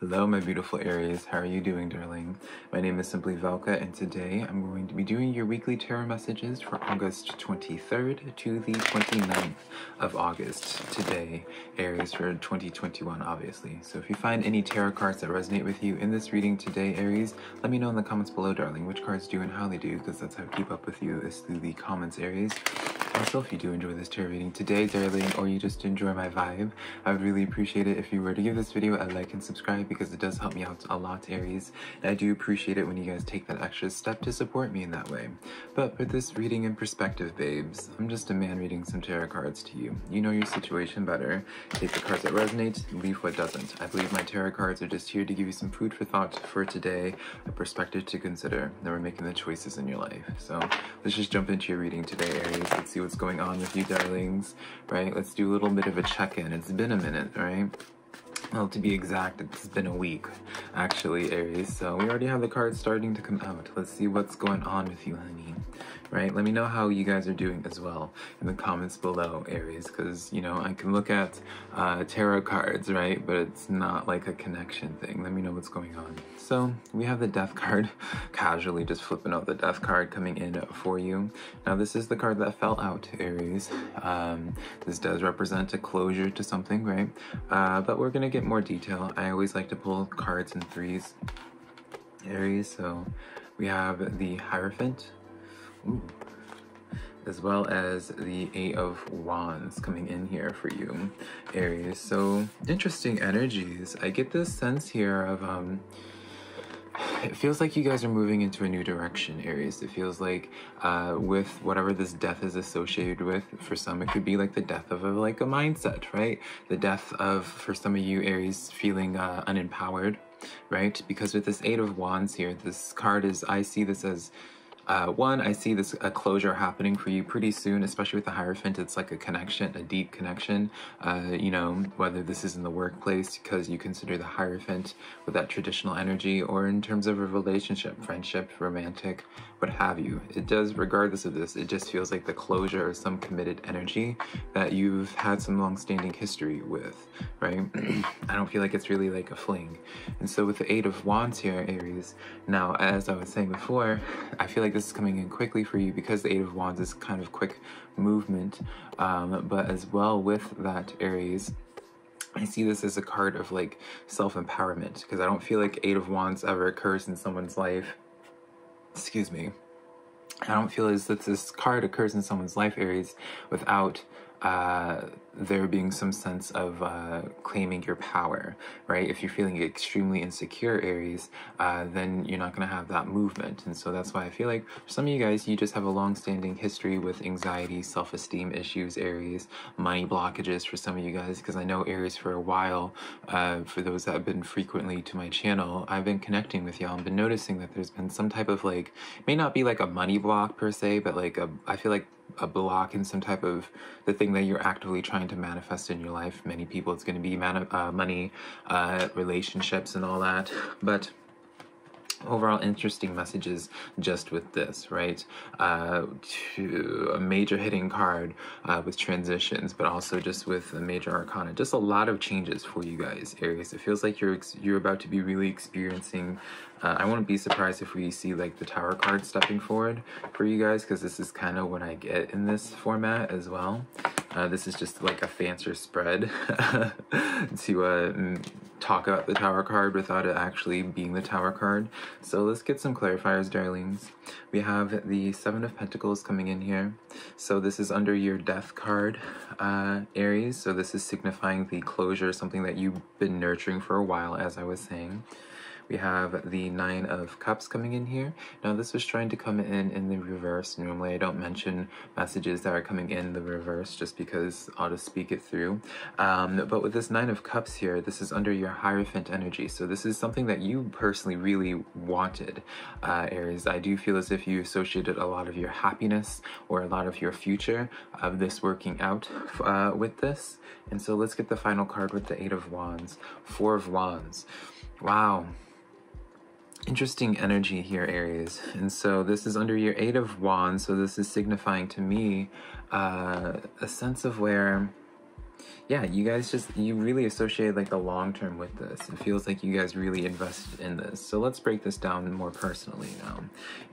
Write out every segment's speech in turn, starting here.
Hello, my beautiful Aries. How are you doing, darling? My name is Simply Velka, and today I'm going to be doing your weekly tarot messages for August 23rd to the 29th of August. Today, Aries, for 2021, obviously. So if you find any tarot cards that resonate with you in this reading today, Aries, let me know in the comments below, darling, which cards do and how they do, because that's how I keep up with you, is through the comments, Aries. Also, if you do enjoy this tarot reading today, darling, or you just enjoy my vibe, I would really appreciate it if you were to give this video a like and subscribe, because it does help me out a lot, Aries. And I do appreciate it when you guys take that extra step to support me in that way. But for this reading in perspective, babes, I'm just a man reading some tarot cards to you. You know your situation better. Take the cards that resonate, leave what doesn't. I believe my tarot cards are just here to give you some food for thought for today, a perspective to consider. Then we're making the choices in your life. So let's just jump into your reading today, Aries. Let's see what's going on with you, darlings, right? Let's do a little bit of a check-in. It's been a minute, right? Well, to be exact, it's been a week, actually, Aries. So we already have the cards starting to come out. Let's see what's going on with you, honey. Right? Let me know how you guys are doing as well in the comments below, Aries, because, you know, I can look at tarot cards, right? But it's not like a connection thing. Let me know what's going on. So we have the Death card, casually just flipping out the Death card coming in for you. Now, this is the card that fell out, Aries. This does represent a closure to something, right? But we're going to get more detail. I always like to pull cards in threes, Aries. So we have the Hierophant. Ooh. As well as the Eight of Wands coming in here for you, Aries. So interesting energies. I get this sense here of it feels like you guys are moving into a new direction, Aries. It feels like with whatever this death is associated with, for some it could be like the death of like a mindset, right? The death of, for some of you, Aries, feeling unempowered, right? Because with this Eight of Wands here, this card is, I see this as one, I see this a closure happening for you pretty soon, especially with the Hierophant. It's like a connection, a deep connection, you know, whether this is in the workplace because you consider the Hierophant with that traditional energy, or in terms of a relationship, friendship, romantic, what have you. It does, regardless of this, it just feels like the closure or some committed energy that you've had some long-standing history with, right? I don't feel like it's really like a fling. And so with the Eight of Wands here, Aries, now, as I was saying before, I feel like this is coming in quickly for you because the Eight of Wands is kind of quick movement, but as well with that, Aries, I see this as a card of like self-empowerment, because I don't feel like Eight of Wands ever occurs in someone's life. Excuse me. I don't feel as that this card occurs in someone's life, Aries, without there being some sense of claiming your power, right? If you're feeling extremely insecure, Aries, then you're not going to have that movement. And so that's why I feel like for some of you guys, you just have a long-standing history with anxiety, self-esteem issues, Aries, money blockages for some of you guys, because I know, Aries, for a while, for those that have been frequently to my channel, I've been connecting with y'all and been noticing that there's been some type of like, may not be like a money block per se, but like I feel like a block in some type of the thing that you're actively trying to manifest in your life. Many people, it's going to be money, relationships, and all that. But overall, interesting messages just with this, right? To a major hitting card with transitions, but also just with a major arcana. Just a lot of changes for you guys, Aries. It feels like you're about to be really experiencing. I wouldn't be surprised if we see like the Tower card stepping forward for you guys, because this is kind of what I get in this format as well. This is just like a fancier spread to talk about the Tower card without it actually being the Tower card. So let's get some clarifiers, darlings. We have the Seven of Pentacles coming in here. So this is under your Death card, Aries. So this is signifying the closure, something that you've been nurturing for a while, as I was saying. We have the Nine of Cups coming in here. Now this was trying to come in the reverse. Normally I don't mention messages that are coming in the reverse just because I'll just speak it through. But with this Nine of Cups here, this is under your Hierophant energy. So this is something that you personally really wanted, Aries. I do feel as if you associated a lot of your happiness or a lot of your future of this working out with this. And so let's get the final card with the Eight of Wands. Four of Wands. Wow. Interesting energy here, Aries. And so this is under your Eight of Wands. So this is signifying to me a sense of where yeah, you guys you really associate like the long term with this. It feels like you guys really invest in this. So let's break this down more personally now,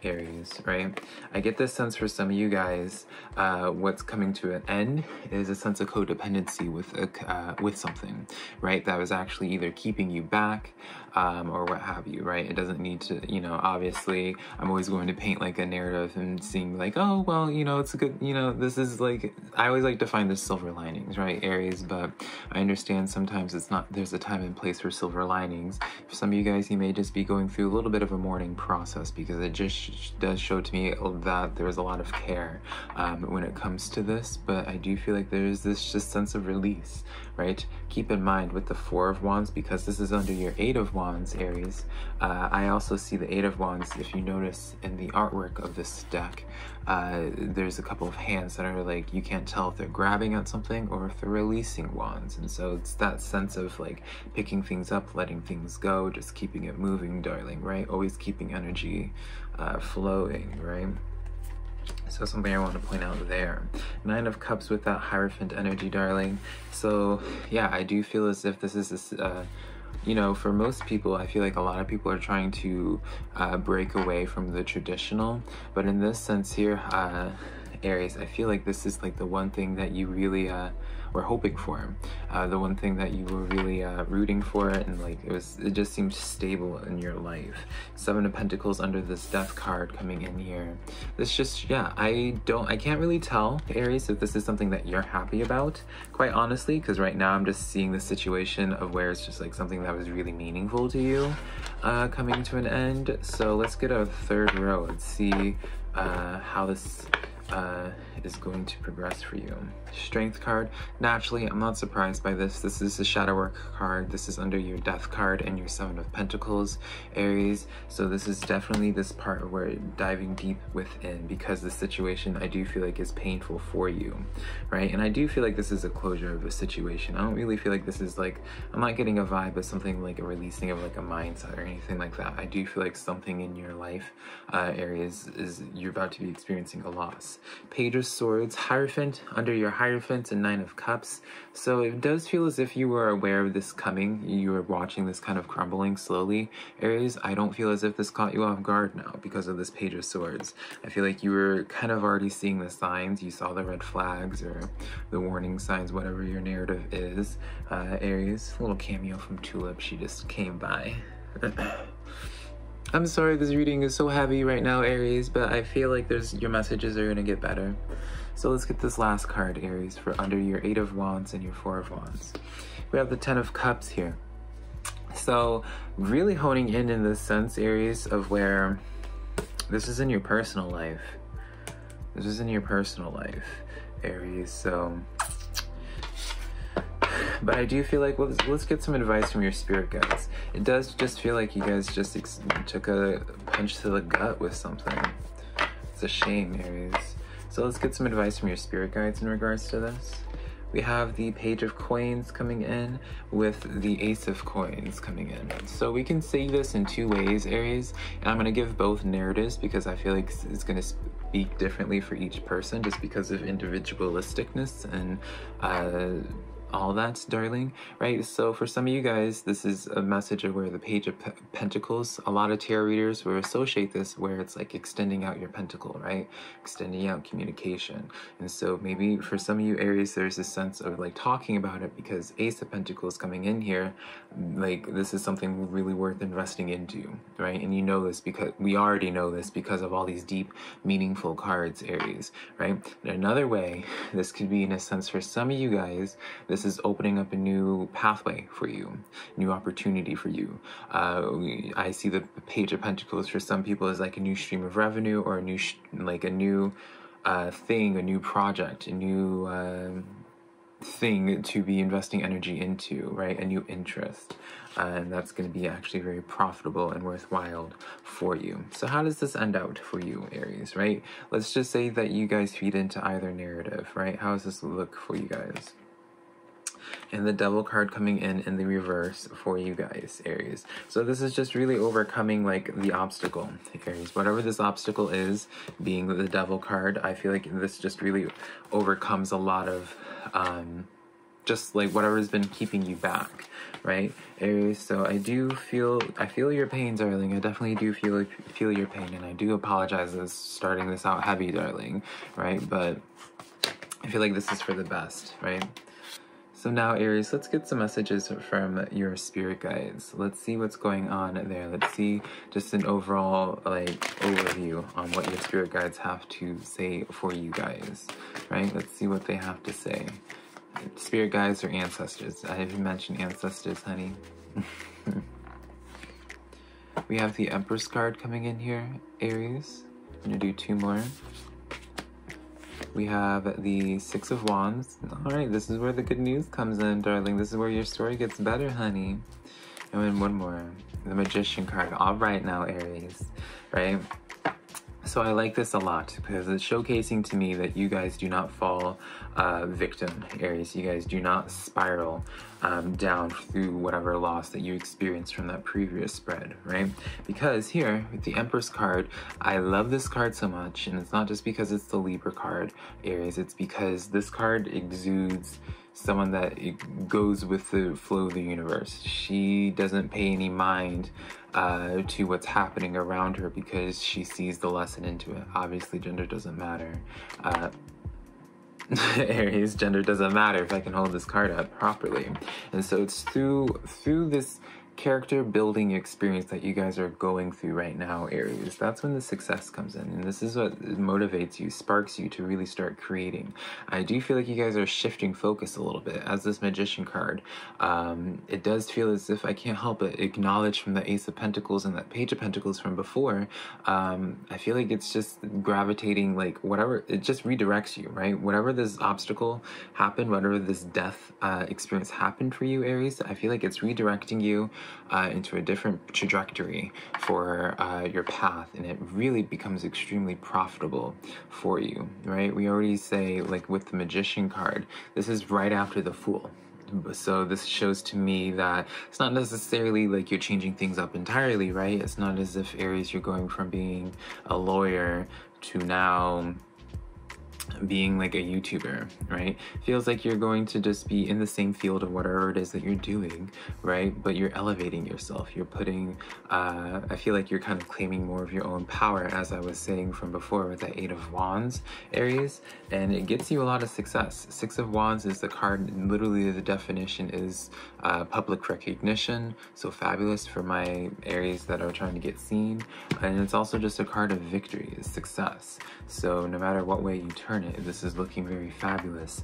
Aries, right? I get this sense for some of you guys, what's coming to an end is a sense of codependency with something, right? That was actually either keeping you back, or what have you, right? It doesn't need to, you know, obviously I'm always going to paint like a narrative and seeing like, oh, well, you know, it's a good, you know, this is like, I always like to find the silver linings, right, Aries? But I understand sometimes it's not, there's a time and place for silver linings. For some of you guys, you may just be going through a little bit of a mourning process, because it just does show to me that there's a lot of care when it comes to this. But I do feel like there's this just sense of release, right? Keep in mind with the Four of Wands, because this is under your Eight of Wands, Aries, I also see the Eight of Wands. If you notice in the artwork of this deck, there's a couple of hands that are like, you can't tell if they're grabbing at something or if they're releasing wands. And so it's that sense of like picking things up, letting things go, just keeping it moving, darling, right? Always keeping energy flowing, right? So something I want to point out there. Nine of Cups with that Hierophant energy, darling. So yeah, I do feel as if this is this, you know, for most people, I feel like a lot of people are trying to break away from the traditional. But in this sense here, Aries, I feel like this is like the one thing that you really were hoping for, the one thing that you were really rooting for, and like it just seemed stable in your life. Seven of Pentacles under this Death card coming in here. This just, yeah, I can't really tell, Aries, if this is something that you're happy about, quite honestly, because right now I'm just seeing the situation of where it's just like something that was really meaningful to you coming to an end. So let's get a third row and see how this is going to progress for you. Strength card. Naturally, I'm not surprised by this. This is the Shadow Work card. This is under your Death card and your Seven of Pentacles, Aries. So this is definitely this part where diving deep within, because the situation I do feel like is painful for you, right? And I do feel like this is a closure of a situation. I don't really feel like this is like, I'm not getting a vibe of something like a releasing of like a mindset or anything like that. I do feel like something in your life, Aries, is you're about to be experiencing a loss. Page of Swords, Hierophant under your Hierophant, and Nine of Cups. So it does feel as if you were aware of this coming. You were watching this kind of crumbling slowly, Aries. I don't feel as if this caught you off guard now because of this Page of Swords. I feel like you were kind of already seeing the signs. You saw the red flags or the warning signs, whatever your narrative is, Aries. A little cameo from Tulip. She just came by. I'm sorry this reading is so heavy right now, Aries, but I feel like your messages are gonna get better. So let's get this last card, Aries, for under your Eight of Wands and your Four of Wands. We have the Ten of Cups here. So really honing in this sense, Aries, of where this is in your personal life. This is in your personal life, Aries. So, but I do feel like, let's get some advice from your spirit guides. It does just feel like you guys just took a punch to the gut with something. It's a shame, Aries. So let's get some advice from your spirit guides in regards to this. We have the Page of Coins coming in with the Ace of Coins coming in. So we can see this in two ways, Aries. And I'm going to give both narratives because I feel like it's going to speak differently for each person just because of individualisticness and all that, darling, right? So for some of you guys, this is a message of where the Page of Pentacles, a lot of tarot readers will associate this where it's like extending out your pentacle, right? Extending out communication. And so maybe for some of you, Aries, there's a sense of like talking about it because Ace of Pentacles coming in here, like this is something really worth investing into, right? And you know this because we already know this because of all these deep, meaningful cards, Aries, right? And another way, this could be in a sense for some of you guys, this is opening up a new pathway for you, new opportunity for you. I see the Page of Pentacles for some people as like a new stream of revenue or a new thing, a new project, a new thing to be investing energy into, right? A new interest. And that's going to be actually very profitable and worthwhile for you. So how does this end out for you, Aries, right? Let's just say that you guys feed into either narrative, right? How does this look for you guys? And the Devil card coming in the reverse for you guys, Aries. So this is just really overcoming like the obstacle, Aries. Whatever this obstacle is, being the Devil card, I feel like this just really overcomes a lot of just like whatever's been keeping you back, right, Aries? So I feel your pain, darling. I definitely do feel your pain, and I do apologize as starting this out heavy, darling, right? But I feel like this is for the best, right? So now, Aries, let's get some messages from your spirit guides. Let's see what's going on there. Let's see just an overall, like, overview on what your spirit guides have to say for you guys, right? Let's see what they have to say. Spirit guides or ancestors. I haven't mentioned ancestors, honey. We have the Empress card coming in here, Aries. I'm gonna do 2 more. We have the Six of Wands. All right, this is where the good news comes in, darling. This is where your story gets better, honey. And then 1 more, the Magician card. All right now, Aries, right? So I like this a lot because it's showcasing to me that you guys do not fall victim, Aries. You guys do not spiral down through whatever loss that you experienced from that previous spread, right? Because here, with the Empress card, I love this card so much, and it's not just because it's the Libra card, Aries. It's because this card exudes someone that goes with the flow of the universe. She doesn't pay any mind to what's happening around her because she sees the lesson into it. Obviously, gender doesn't matter. Aries, gender doesn't matter if I can hold this card up properly. And so it's through this character building experience that you guys are going through right now, Aries. That's when the success comes in, and this is what motivates you, sparks you to really start creating. I do feel like you guys are shifting focus a little bit as this Magician card. It does feel as if, I can't help but acknowledge from the Ace of Pentacles and that Page of Pentacles from before, I feel like it's just gravitating, like whatever, it just redirects you, right? Whatever this obstacle happened, whatever this death experience happened for you, Aries, I feel like it's redirecting you into a different trajectory for your path, and it really becomes extremely profitable for you, right? We already say, like with the Magician card, this is right after the Fool. So this shows to me that it's not necessarily like you're changing things up entirely, right? It's not as if, Aries, you're going from being a lawyer to now being like a YouTuber, right? Feels like you're going to just be in the same field of whatever it is that you're doing, right? But you're elevating yourself. You're putting, I feel like you're kind of claiming more of your own power, as I was saying from before with that 8 of Wands, Aries, and it gets you a lot of success. 6 of Wands is the card, literally the definition is public recognition, so fabulous for my Aries that are trying to get seen, and it's also just a card of victory, success. So no matter what way you turn it, this is looking very fabulous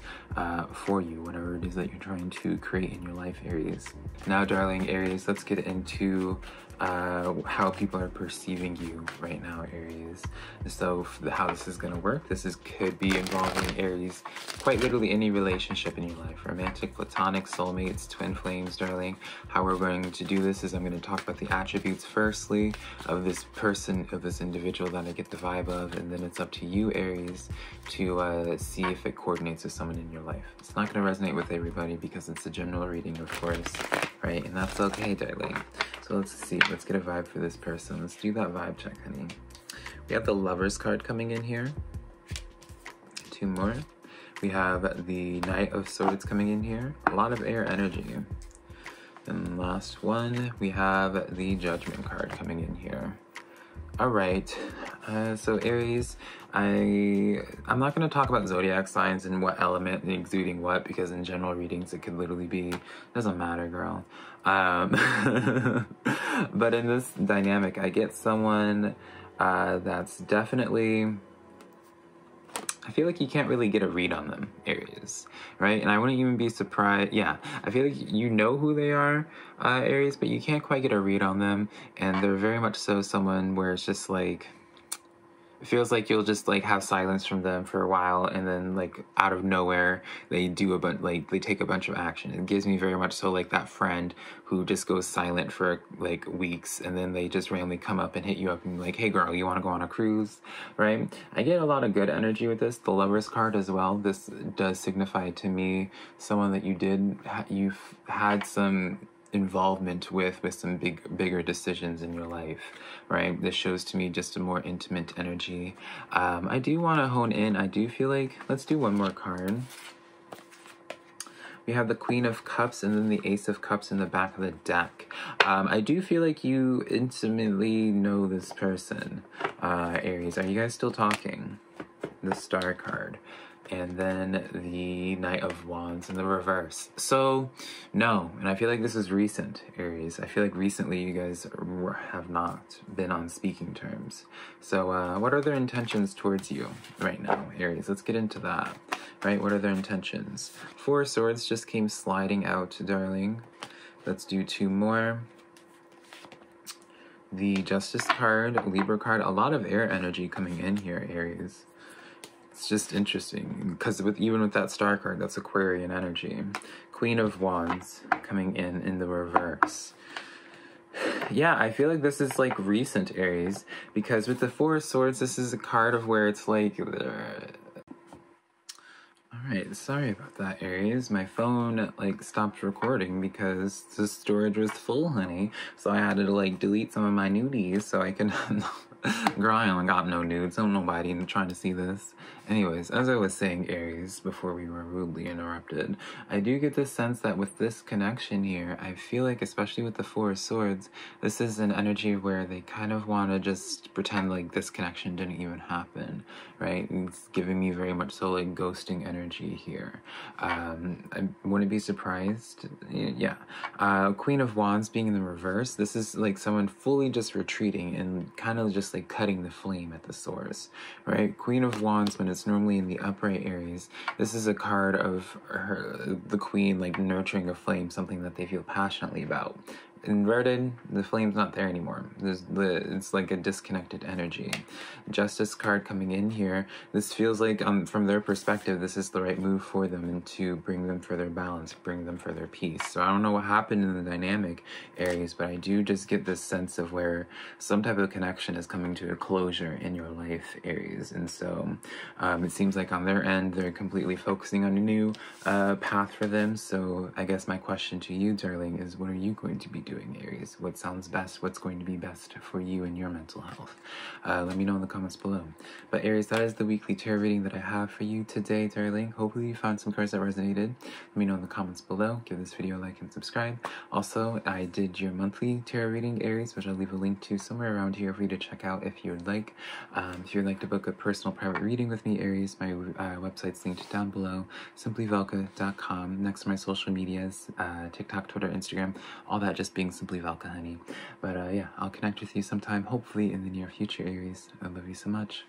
for you, whatever it is that you're trying to create in your life, Aries. Now, darling Aries, let's get into how people are perceiving you right now, Aries. So how this is going to work, could be involving, Aries, quite literally any relationship in your life, romantic, platonic, soulmates, twin flames, darling. How we're going to do this is I'm going to talk about the attributes firstly of this person, of this individual that I get the vibe of, and then it's up to you, Aries, to see if it coordinates with someone in your life. It's not going to resonate with everybody because it's a general reading, of course, right? And that's okay, darling. So let's see, let's get a vibe for this person. Let's do that vibe check, honey. We have the Lovers card coming in here. 2 more. We have the Knight of Swords coming in here. A lot of air energy. And last one, we have the Judgment card coming in here. All right, so Aries, I'm not going to talk about zodiac signs and what element and exuding what, because in general readings it could literally be, doesn't matter, girl. But in this dynamic, I get someone that's definitely, I feel like you can't really get a read on them, Aries, right? And I wouldn't even be surprised. Yeah, I feel like you know who they are, Aries, but you can't quite get a read on them. And they're very much so someone where it's just like, it feels like you'll just like have silence from them for a while, and then like out of nowhere they do a bunch, like they take a bunch of action. It gives me very much so like that friend who just goes silent for like weeks, and then they just randomly come up and hit you up and be like, hey girl, you want to go on a cruise, right? I get a lot of good energy with this. The Lovers card as well, this does signify to me someone that you've had some involvement with some bigger decisions in your life, right? This shows to me just a more intimate energy. I do want to hone in. I do feel like, let's do one more card. we have the Queen of Cups and then the Ace of Cups in the back of the deck. I do feel like you intimately know this person, Aries. Are you guys still talking? The Star card. And then the Knight of Wands in the reverse. So, no. And I feel like this is recent, Aries. I feel like recently you guys have not been on speaking terms. So, what are their intentions towards you right now, Aries? Let's get into that, right? What are their intentions? Four of Swords just came sliding out, darling. Let's do two more. The Justice card, Libra card. A lot of air energy coming in here, Aries. It's just interesting because even with that Star card, that's Aquarian energy. Queen of Wands coming in the reverse. Yeah, I feel like this is like recent, Aries, because with the Four of Swords, this is a card of where it's like... Alright, sorry about that, Aries. My phone, like, stopped recording because the storage was full, honey. So I had to, like, delete some of my nudies so I can... Girl, I only got no nudes. Don't nobody trying to see this. Anyways, as I was saying, Aries, before we were rudely interrupted, I do get the sense that with this connection here, I feel like, especially with the Four of Swords, this is an energy where they kind of want to just pretend like this connection didn't even happen, right? It's giving me very much so, like, ghosting energy here. I wouldn't be surprised. Yeah. Queen of Wands being in the reverse, this is, like, someone fully just retreating and kind of just, like, cutting the flame at the source, right? Queen of Wands, when it's normally in the upright, Aries, this is a card of the queen, like, nurturing a flame, something that they feel passionately about. Inverted, the flame's not there anymore. It's like a disconnected energy. Justice card coming in here. This feels like, from their perspective, this is the right move for them and to bring them further balance, bring them further peace. So I don't know what happened in the dynamic, Aries, but I do just get this sense of where some type of connection is coming to a closure in your life, Aries. And so it seems like on their end, they're completely focusing on a new path for them. So I guess my question to you, darling, is what are you going to be doing, Aries? What sounds best? What's going to be best for you and your mental health? Let me know in the comments below. But Aries, that is the weekly tarot reading that I have for you today, darling. Hopefully you found some cards that resonated. Let me know in the comments below. Give this video a like and subscribe. Also, I did your monthly tarot reading, Aries, which I'll leave a link to somewhere around here for you to check out if you would like. If you'd like to book a personal private reading with me, Aries, my website's linked down below, simplyvelka.com. Next to my social medias, TikTok, Twitter, Instagram, all that just being Simply Velka, honey. But yeah, I'll connect with you sometime, hopefully in the near future, Aries. I love you so much.